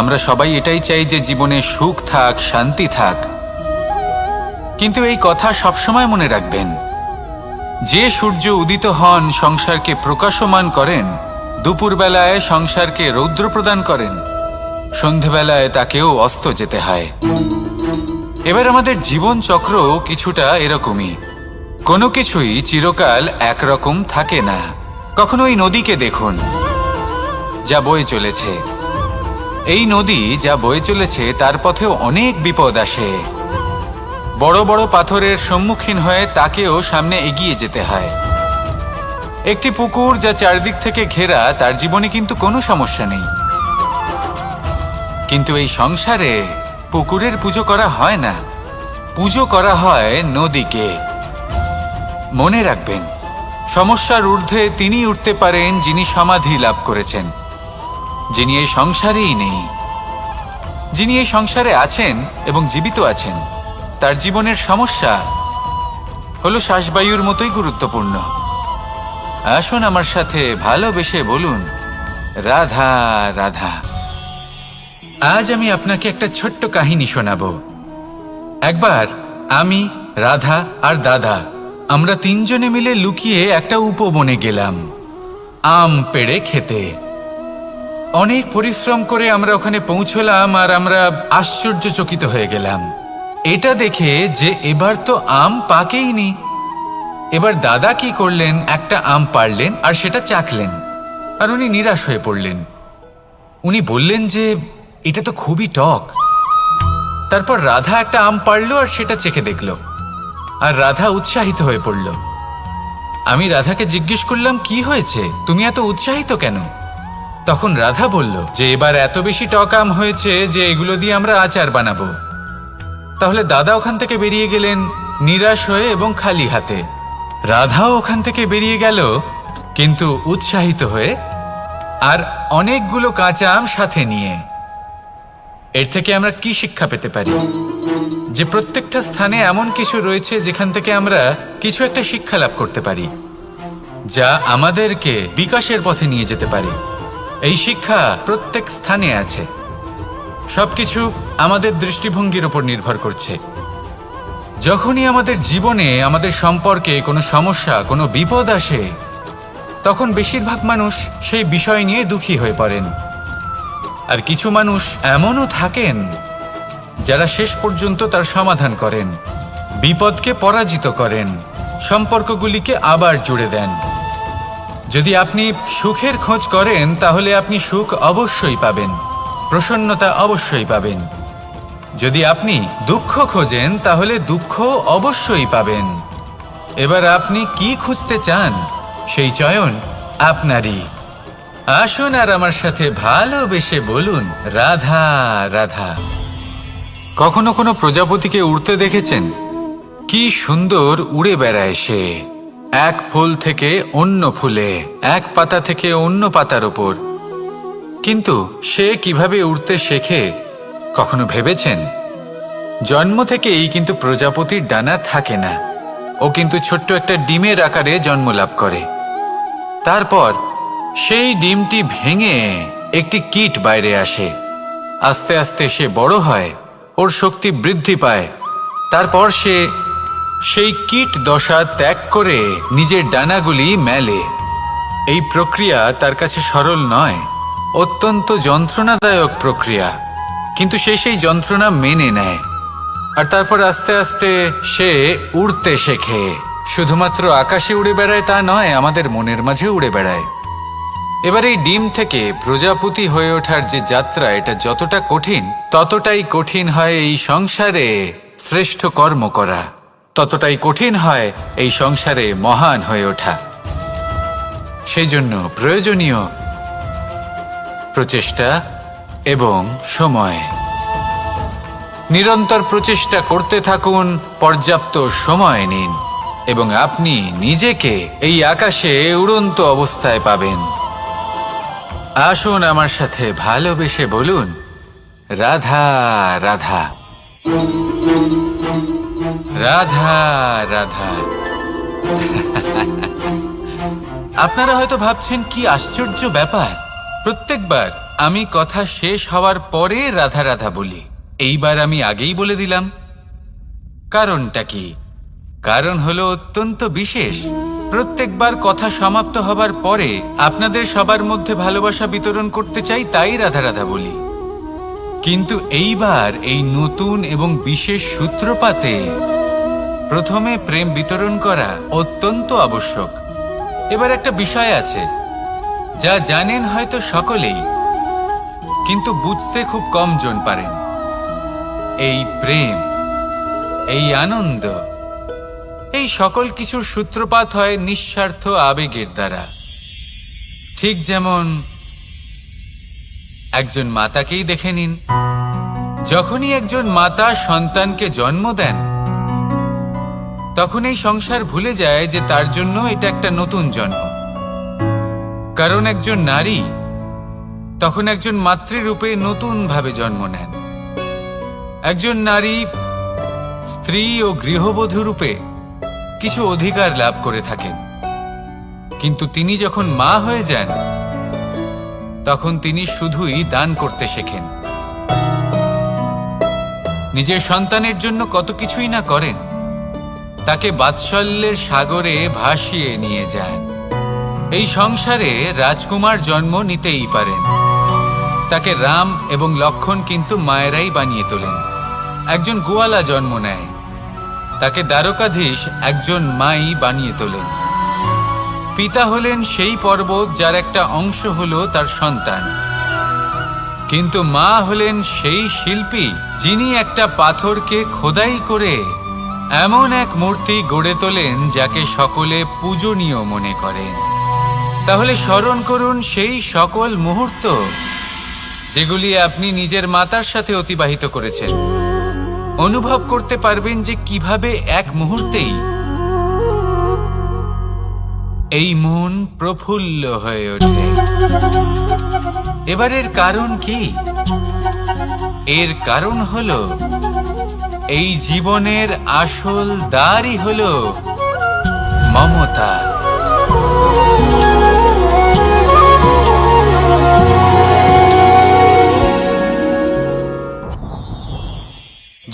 Speaker 1: আমরা সবাই এটাই চাই যে জীবনে সুখ থাক, শান্তি থাক। কিন্তু এই কথা সবসময় মনে রাখবেন, যে সূর্য উদিত হন সংসারকে প্রকাশমান করেন, দুপুরবেলায় সংসারকে রৌদ্র প্রদান করেন, সন্ধেবেলায় তাকেও অস্ত যেতে হয়। এবার আমাদের জীবন চক্র কিছুটা এরকমই। কোনো কিছুই চিরকাল একরকম থাকে না। কখনো এই নদীকে দেখুন যা বয়ে চলেছে। এই নদী যা বয়ে চলেছে তার পথেও অনেক বিপদ আসে। বড় বড় পাথরের সম্মুখীন হয়ে তাকেও সামনে এগিয়ে যেতে হয়। একটি পুকুর যা চারদিক থেকে ঘেরা, তার জীবনে কিন্তু কোনো সমস্যা নেই। কিন্তু এই সংসারে পুকুরের পুজো করা হয় না, পুজো করা হয় নদীকে। মনে রাখবেন, সমস্যার ঊর্ধ্বে তিনি উঠতে পারেন যিনি সমাধি লাভ করেছেন, যিনি এই সংসারেই নেই। যিনি এই সংসারে আছেন এবং জীবিত আছেন, তার জীবনের সমস্যা হলো শ্বাসবায়ুর মতোই গুরুত্বপূর্ণ। আসুন আমার সাথে ভালোবেসে বলুন, রাধা রাধা। আজ আমি আপনাকে একটা ছোট্ট কাহিনী শোনাবো। একবার আমি, রাধা আর দাদা, আমরা তিনজনে মিলে লুকিয়ে একটা উপবনে গেলাম আম পেড়ে খেতে। অনেক পরিশ্রম করে আমরা ওখানে পৌঁছলাম আর আমরা আশ্চর্যচকিত হয়ে গেলাম এটা দেখে যে এবার তো আম পাকেইনি। এবার দাদা কি করলেন, একটা আম পাড়লেন আর সেটা চাখলেন, আর উনি নিরাশ হয়ে পড়লেন। উনি বললেন যে এটা তো খুবই টক। তারপর রাধা একটা আম পাড়ল আর সেটা চেখে দেখল, আর রাধা উৎসাহিত হয়ে পড়ল। আমি রাধাকে জিজ্ঞেস করলাম, কি হয়েছে, তুমি এত উৎসাহিত কেন? তখন রাধা বলল যে এবার এত বেশি টক আম হয়েছে যে এগুলো দিয়ে আমরা আচার বানাবো। তাহলে দাদা ওখান থেকে বেরিয়ে গেলেন নিরাশ হয়ে এবং খালি হাতে। রাধাও ওখান থেকে বেরিয়ে গেল কিন্তু উৎসাহিত হয়ে, আর অনেকগুলো কাঁচা আম সাথে নিয়ে। এর থেকে আমরা কি শিক্ষা পেতে পারি? যে প্রত্যেকটা স্থানে এমন কিছু রয়েছে যেখান থেকে আমরা কিছু একটা শিক্ষা লাভ করতে পারি, যা আমাদেরকে বিকাশের পথে নিয়ে যেতে পারে। এই শিক্ষা প্রত্যেক স্থানে আছে। সবকিছু আমাদের দৃষ্টিভঙ্গির উপর নির্ভর করছে। যখনই আমাদের জীবনে, আমাদের সম্পর্কে কোনো সমস্যা, কোনো বিপদ আসে, তখন বেশিরভাগ মানুষ সেই বিষয় নিয়ে দুঃখী হয়ে পড়েন। আর কিছু মানুষ এমনও থাকেন যারা শেষ পর্যন্ত তার সমাধান করেন, বিপদকে পরাজিত করেন, সম্পর্কগুলিকে আবার জুড়ে দেন। যদি আপনি সুখের খোঁজ করেন তাহলে আপনি সুখ অবশ্যই পাবেন, প্রসন্নতা অবশ্যই পাবেন। যদি আপনি দুঃখ খোঁজেন তাহলে দুঃখ অবশ্যই পাবেন। এবার আপনি কি খুঁজতে চান, সেই চয়ন আপনারই। আসুন আর আমার সাথে ভালোবেসে বলুন, রাধা রাধা। কখনো কোনো প্রজাপতিকে উড়তে দেখেছেন? কি সুন্দর উড়ে বেড়ায় সে, এক ফুল থেকে অন্য ফুলে, এক পাতা থেকে অন্য পাতার ওপর। কিন্তু সে কিভাবে উড়তে শেখে কখনো ভেবেছেন? জন্ম থেকেই কিন্তু প্রজাপতির ডানা থাকে না। ও কিন্তু ছোট্ট একটা ডিমের আকারে জন্ম লাভ করে। তারপর সেই ডিমটি ভেঙে একটি কীট বাইরে আসে। আস্তে আস্তে সে বড় হয়, ওর শক্তি বৃদ্ধি পায়। তারপর সে সেই কীট দশা ত্যাগ করে নিজের ডানাগুলি মেলে। এই প্রক্রিয়া তার কাছে সরল নয়, অত্যন্ত যন্ত্রণাদায়ক প্রক্রিয়া, কিন্তু সে সেই যন্ত্রণা মেনে নেয়। আর তারপর আস্তে আস্তে সে উড়তে শেখে। শুধুমাত্র আকাশে উড়ে বেড়ায় তা নয়, আমাদের মনের মাঝে উড়ে বেড়ায়। এবার এই ডিম থেকে প্রজাপতি হয়ে ওঠার যে যাত্রা, এটা যতটা কঠিন, ততটাই কঠিন হয় এই সংসারে শ্রেষ্ঠ কর্ম করা, ততটাই কঠিন হয় এই সংসারে মহান হয়ে ওঠা। সেই জন্য প্রয়োজনীয় প্রচেষ্টা এবং সময়। নিরন্তর প্রচেষ্টা করতে থাকুন, পর্যাপ্ত সময় নিন, এবং আপনি নিজেকে এই আকাশে উড়ন্ত অবস্থায় পাবেন। আসুন আমার সাথে ভালোবেসে বলুন, রাধা রাধা, রাধা রাধা। আপনারা হয়তো ভাবছেন কি আশ্চর্য ব্যাপার, প্রত্যেকবার আমি কথা শেষ হওয়ার পরে রাধা রাধা বলি। এইবার আমি আগেই বলে দিলাম। কারণটা কি? কারণ হলো অত্যন্ত বিশেষ। প্রত্যেকবার কথা সমাপ্ত হবার পরে আপনাদের সবার মধ্যে ভালোবাসা বিতরণ করতে চাই, তাই রাধা রাধা বলি। কিন্তু এইবার এই নতুন এবং বিশেষ সূত্রপাতে প্রথমে প্রেম বিতরণ করা অত্যন্ত আবশ্যক। এবার একটা বিষয় আছে যা জানেন হয়তো সকলেই, কিন্তু বুঝতে খুব কম জন পারেন। এই প্রেম, এই আনন্দ, এই সকল কিছুর সূত্রপাত হয় নিঃস্বার্থ আবেগের দ্বারা। ঠিক যেমন একজন মাতাকেই দেখে নিন। যখনই একজন মাতা সন্তানকে জন্ম দেন, তখন এই সংসার ভুলে যায় যে তার জন্য এটা একটা নতুন জন্ম। কারণ একজন নারী তখন একজন মাতৃরূপে নতুনভাবে জন্ম নেন। একজন নারী স্ত্রী ও গৃহবধূ রূপে কিছু অধিকার লাভ করে থাকেন, কিন্তু তিনি যখন মা হয়ে যান, তখন তিনি শুধুই দান করতে শেখেন। নিজের সন্তানের জন্য কত কিছুই না করেন, তাকে বাৎসল্যের সাগরে ভাসিয়ে নিয়ে যান। এই সংসারে রাজকুমার জন্ম নিতেই পারেন, তাকে রাম এবং লক্ষণ কিন্তু মায়েরাই বানিয়ে তোলেন। একজন গোয়ালা জন্ম নেয়, তাকে দ্বারকাধীশ একজন মাই বানিয়ে তোলেন। পিতা হলেন সেই পর্বত যার একটা অংশ হলো তার সন্তান, কিন্তু মা হলেন সেই শিল্পী যিনি একটা পাথরকে খোদাই করে এমন এক মূর্তি গড়ে তোলেন যাকে সকলে পূজনীয় মনে করেন। তাহলে স্মরণ করুন সেই সকল মুহূর্ত যেগুলি আপনি নিজের মাতার সাথে অতিবাহিত করেছেন। অনুভব করতে পারবেন যে কিভাবে এক মুহূর্তেই এই মন প্রফুল্ল হয়ে ওঠে। এবার এর কারণ কি? এর কারণ হলো এই জীবনের আসল দ্বারই হলো মমতা।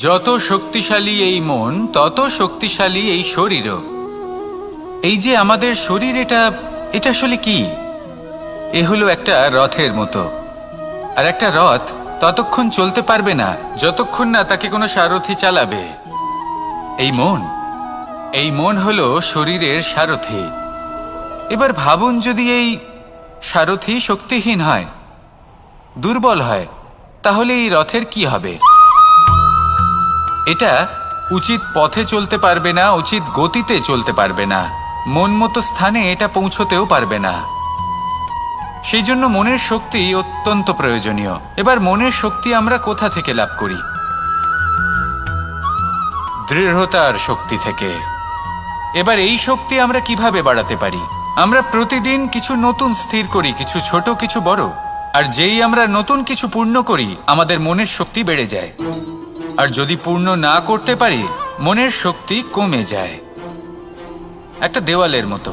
Speaker 1: যত শক্তিশালী এই মন, তত শক্তিশালী এই শরীরও। এই যে আমাদের শরীর, এটা আসলে কি? এ হলো একটা রথের মতো। আর একটা রথ ততক্ষণ চলতে পারবে না যতক্ষণ না তাকে কোনো সারথি চালাবে। এই মন হলো শরীরের সারথি। এবার ভাবুন, যদি এই সারথি শক্তিহীন হয়, দুর্বল হয়, তাহলে এই রথের কি হবে? এটা উচিত পথে চলতে পারবে না, উচিত গতিতে চলতে পারবে না, মন মতো স্থানে এটা পৌঁছতেও পারবে না। সেই জন্য মনের শক্তি অত্যন্ত প্রয়োজনীয়। এবার মনের শক্তি আমরা কোথা থেকে লাভ করি? দৃঢ়তার শক্তি থেকে। এবার এই শক্তি আমরা কিভাবে বাড়াতে পারি? আমরা প্রতিদিন কিছু নতুন স্থির করি, কিছু ছোট কিছু বড়। আর যেই আমরা নতুন কিছু পূর্ণ করি, আমাদের মনের শক্তি বেড়ে যায়। আর যদি পূর্ণ না করতে পারি, মনের শক্তি কমে যায়। একটা দেওয়ালের মতো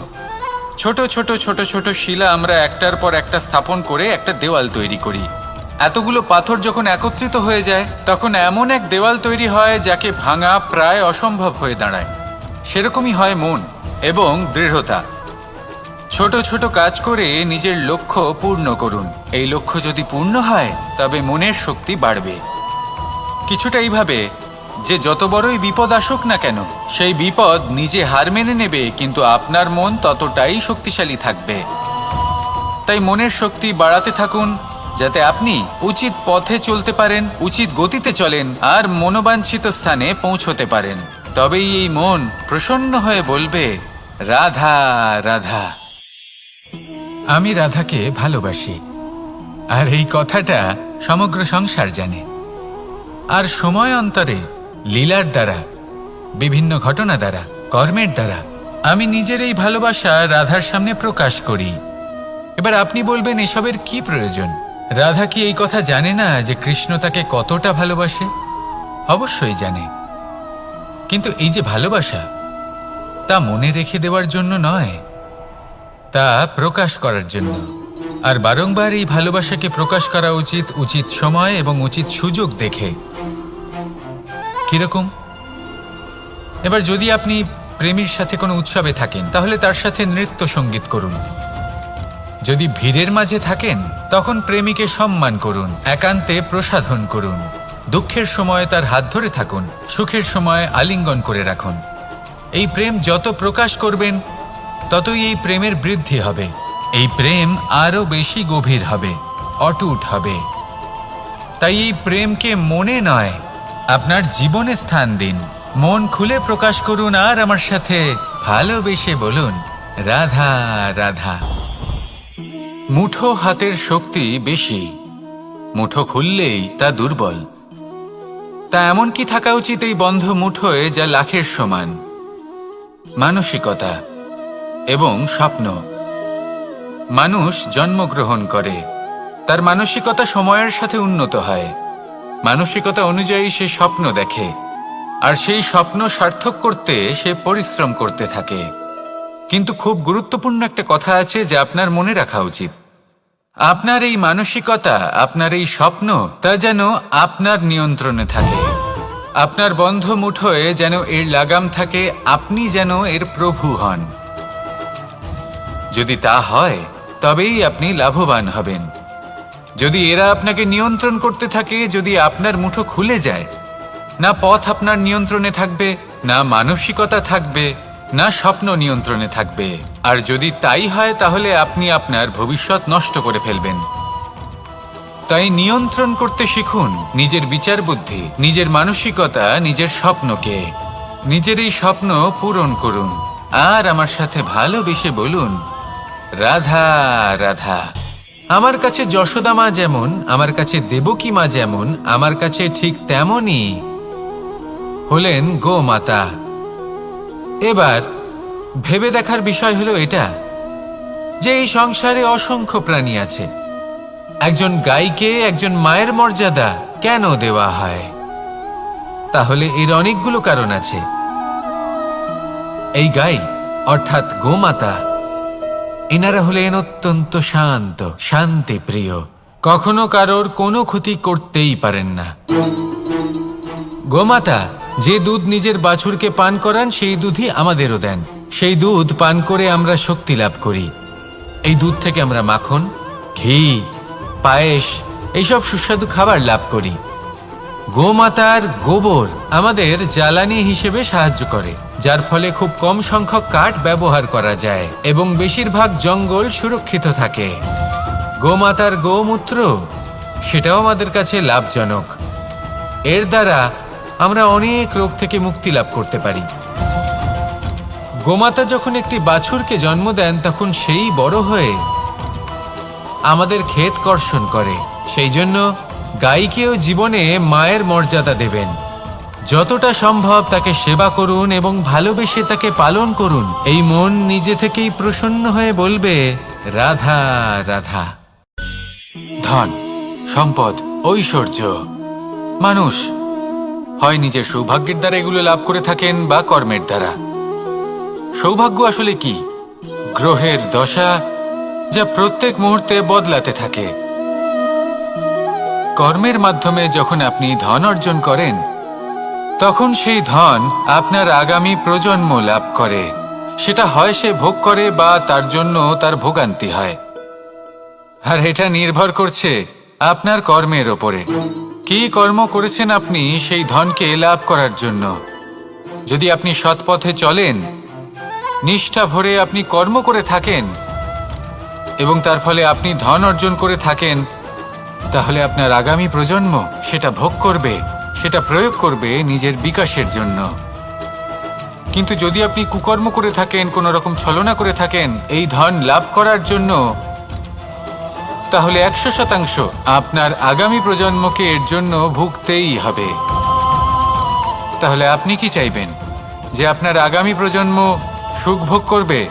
Speaker 1: ছোট ছোট ছোট ছোট শিলা আমরা একটার পর একটা স্থাপন করে একটা দেওয়াল তৈরি করি। এতগুলো পাথর যখন একত্রিত হয়ে যায়, তখন এমন এক দেওয়াল তৈরি হয় যাকে ভাঙা প্রায় অসম্ভব হয়ে দাঁড়ায়। সেরকমই হয় মন এবং দৃঢ়তা। ছোট ছোট কাজ করে নিজের লক্ষ্য পূর্ণ করুন। এই লক্ষ্য যদি পূর্ণ হয়, তবে মনের শক্তি বাড়বে। কিছুটা এইভাবে যে যত বড়ই বিপদ আসুক না কেন, সেই বিপদ নিজে হার মেনে নেবে, কিন্তু আপনার মন ততটাই শক্তিশালী থাকবে। তাই মনের শক্তি বাড়াতে থাকুন, যাতে আপনি উচিত পথে চলতে পারেন, উচিত গতিতে চলেন আর মনোবাঞ্ছিত স্থানে পৌঁছতে পারেন। তবেই এই মন প্রসন্ন হয়ে বলবে, রাধা রাধা। আমি রাধাকে ভালোবাসি। আর এই কথাটা সমগ্র সংসার জানে। আর সময় অন্তরে লীলার দ্বারা, বিভিন্ন ঘটনা দ্বারা, কর্মের দ্বারা আমি নিজের এই ভালোবাসা রাধার সামনে প্রকাশ করি। এবার আপনি বলবেন, এসবের কি প্রয়োজন? রাধা কি এই কথা জানে না যে কৃষ্ণ তাকে কতটা ভালোবাসে? অবশ্যই জানে, কিন্তু এই যে ভালোবাসা, তা মনে রেখে দেওয়ার জন্য নয়, তা প্রকাশ করার জন্য। আর বারংবার এই ভালোবাসাকে প্রকাশ করা উচিত, উচিত সময় এবং উচিত সুযোগ দেখে। কিরকম? এবার যদি আপনি প্রেমীর সাথে কোনো উৎসবে থাকেন, তাহলে তার সাথে নৃত্য সঙ্গীত করুন। যদি ভিড়ের মাঝে থাকেন, তখন প্রেমীকে সম্মান করুন, একান্তে প্রসাধন করুন। দুঃখের সময় তার হাত ধরে থাকুন, সুখের সময় আলিঙ্গন করে রাখুন। এই প্রেম যত প্রকাশ করবেন, ততই এই প্রেমের বৃদ্ধি হবে। এই প্রেম আরো বেশি গভীর হবে, অটুট হবে। তাই এই প্রেমকে মনে নয়, আপনার জীবনে স্থান দিন। মন খুলে প্রকাশ করুন আর আমার সাথে ভালোবেসে বলুন, রাধা রাধা। মুঠো হাতের শক্তি বেশি, মুঠো খুললেই তা দুর্বল। তা এমন কি থাকা উচিত এই বন্ধ মুঠোয় যা লাখের সমান? মানসিকতা এবং স্বপ্ন। মানুষ জন্মগ্রহণ করে, তার মানসিকতা সময়ের সাথে উন্নত হয়। মানসিকতা অনুযায়ী সে স্বপ্ন দেখে, আর সেই স্বপ্ন সার্থক করতে সে পরিশ্রম করতে থাকে। কিন্তু খুব গুরুত্বপূর্ণ একটা কথা আছে যা আপনার মনে রাখা উচিত। আপনার এই মানসিকতা, আপনার এই স্বপ্ন, তা যেন আপনার নিয়ন্ত্রণে থাকে। আপনার বন্ধ মুঠোয় যেন এর লাগাম থাকে, আপনি যেন এর প্রভু হন। যদি তা হয় তবেই আপনি লাভবান হবেন। যদি এরা আপনাকে নিয়ন্ত্রণ করতে থাকে, যদি আপনার মুঠো খুলে যায়, না পথ আপনার নিয়ন্ত্রণে থাকবে, না মানসিকতা থাকবে, না স্বপ্ন নিয়ন্ত্রণে থাকবে। আর যদি তাই হয় তাহলে আপনি আপনার ভবিষ্যৎ নষ্ট করে ফেলবেন। তাই নিয়ন্ত্রণ করতে শিখুন নিজের বিচার বুদ্ধি, নিজের মানসিকতা, নিজের স্বপ্নকে। নিজের এই স্বপ্ন পূরণ করুন আর আমার সাথে ভালোবেসে বলুন, রাধা রাধা। আমার কাছে যশোদা মা যেমন, আমার কাছে দেবকী মা যেমন, আমার কাছে ঠিক তেমনই হলেন গোমাতা। এবার ভেবে দেখার বিষয় হলো এটা যে এই সংসারে অসংখ্য প্রাণী আছে। একজন গাইকে একজন মায়ের মর্যাদা কেন দেওয়া হয়? তাহলে এর অনেকগুলো কারণ আছে। এই গাই অর্থাৎ গোমাতা, এনারা হলেন অত্যন্ত শান্ত, শান্তিপ্রিয়, কখনো কারোর কোনো ক্ষতি করতেই পারেন না। গোমাতা যে দুধ নিজের বাছুরকে পান করান সেই দুধই আমাদেরও দেন। সেই দুধ পান করে আমরা শক্তি লাভ করি। এই দুধ থেকে আমরা মাখন, ঘি, পায়েস, এইসব সুস্বাদু খাবার লাভ করি। গোমাতার গোবর আমাদের জ্বালানি হিসেবে সাহায্য করে, যার ফলে খুব কম সংখ্যক কাঠ ব্যবহার করা যায় এবং বেশিরভাগ জঙ্গল সুরক্ষিত থাকে। গোমাতার গোমূত্র, সেটাও আমাদের কাছে লাভজনক। এর দ্বারা আমরা অনেক রোগ থেকে মুক্তি লাভ করতে পারি। গোমাতা যখন একটি বাছুরকে জন্ম দেন তখন সেই বড় হয়ে আমাদের ক্ষেত কর্ষণ করে। সেই জন্য গাইকেও জীবনে মায়ের মর্যাদা দেবেন। যতটা সম্ভব তাকে সেবা করুন এবং ভালোবেসে তাকে পালন করুন। এই মন নিজে থেকেই প্রসন্ন হয়ে বলবে, রাধা রাধা। ধন, সম্পদ, ঐশ্বর্য, মানুষ হয় নিজের সৌভাগ্যের দ্বারা এগুলো লাভ করে থাকেন বা কর্মের দ্বারা। সৌভাগ্য আসলে কি? গ্রহের দশা যা প্রত্যেক মুহূর্তে বদলাতে থাকে। কর্মের মাধ্যমে যখন আপনি ধন অর্জন করেন তখন সেই ধন আপনার আগামী প্রজন্ম লাভ করে। সেটা হয় সে ভোগ করে বা তার জন্য তার ভোগান্তি হয়। আর এটা নির্ভর করছে আপনার কর্মের ওপরে। কি কর্ম করেছেন আপনি সেই ধনকে লাভ করার জন্য? যদি আপনি সৎ পথে চলেন, নিষ্ঠা ভরে আপনি কর্ম করে থাকেন এবং তার ফলে আপনি ধন অর্জন করে থাকেন, তাহলে আপনার আগামী প্রজন্ম সেটা ভোগ করবে, সেটা প্রয়োগ করবে নিজের বিকাশের জন্য। কিন্তু যদি আপনি কুকর্ম করে থাকেন, কোনো রকম ছলনা করে থাকেন এই ধন লাভ করার জন্য, তাহলে 100% আপনার আগামী প্রজন্মকে এর জন্য ভুগতেই হবে। তাহলে আপনি কি চাইবেন? যে আপনার আগামী প্রজন্ম সুখ ভোগ করবে,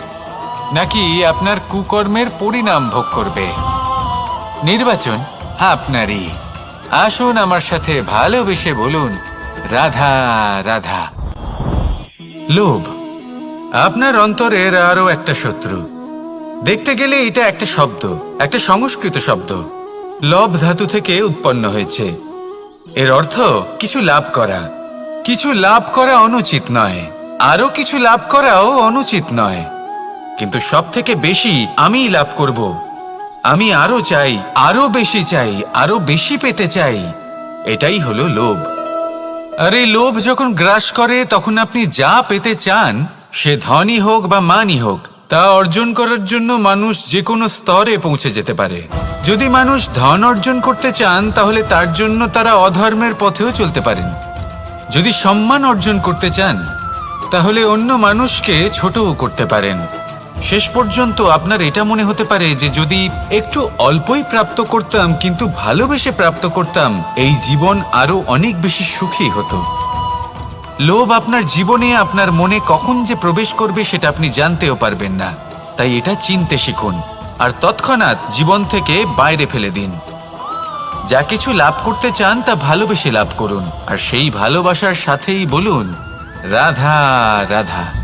Speaker 1: নাকি আপনার কুকর্মের পরিণাম ভোগ করবে? নির্বাচন আপনারই। আসুন আমার সাথে ভালোবেসে বলুন, রাধা রাধা। লোভ আপনার অন্তরের আরো একটা শত্রু। দেখতে গেলে এটা একটা শব্দ, একটা সংস্কৃত শব্দ। লব ধাতু থেকে উৎপন্ন হয়েছে। এর অর্থ কিছু লাভ করা। কিছু লাভ করা অনুচিত নয়, আরো কিছু লাভ করাও অনুচিত নয়, কিন্তু সব থেকে বেশি আমিই লাভ করব, আমি আরো চাই, আরো বেশি চাই, আরো বেশি পেতে চাই, এটাই হলো লোভ। আর এই লোভ যখন গ্রাস করে তখন আপনি যা পেতে চান, সে ধনই হোক বা মানই হোক, তা অর্জন করার জন্য মানুষ যে কোনো স্তরে পৌঁছে যেতে পারে। যদি মানুষ ধন অর্জন করতে চান তাহলে তার জন্য তারা অধর্মের পথেও চলতে পারেন। যদি সম্মান অর্জন করতে চান তাহলে অন্য মানুষকে ছোটও করতে পারেন। শেষ পর্যন্ত আপনার এটা মনে হতে পারে যে যদি একটু অল্পই প্রাপ্ত করতাম কিন্তু ভালোবেসে প্রাপ্ত করতাম, এই জীবন আরো অনেক বেশি সুখী হতো। লোভ আপনার জীবনে, আপনার মনে কখন যে প্রবেশ করবে সেটা আপনি জানতেও পারবেন না। তাই এটা চিনতে শিখুন আর তৎক্ষণাৎ জীবন থেকে বাইরে ফেলে দিন। যা কিছু লাভ করতে চান তা ভালোবেসে লাভ করুন, আর সেই ভালোবাসার সাথেই বলুন রাধা রাধা।